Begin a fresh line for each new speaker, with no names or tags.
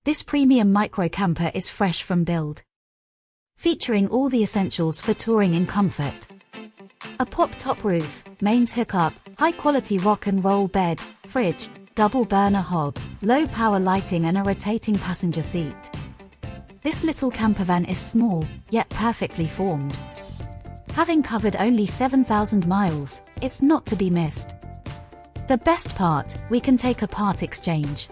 This premium micro camper is fresh from build, featuring all the essentials for touring in comfort. A pop-top roof, mains hookup, high-quality rock and roll bed, fridge, double burner hob, low-power lighting and a rotating passenger seat. This little campervan is small, yet perfectly formed. Having covered only 7,000 miles, it's not to be missed. The best part, we can take a part exchange.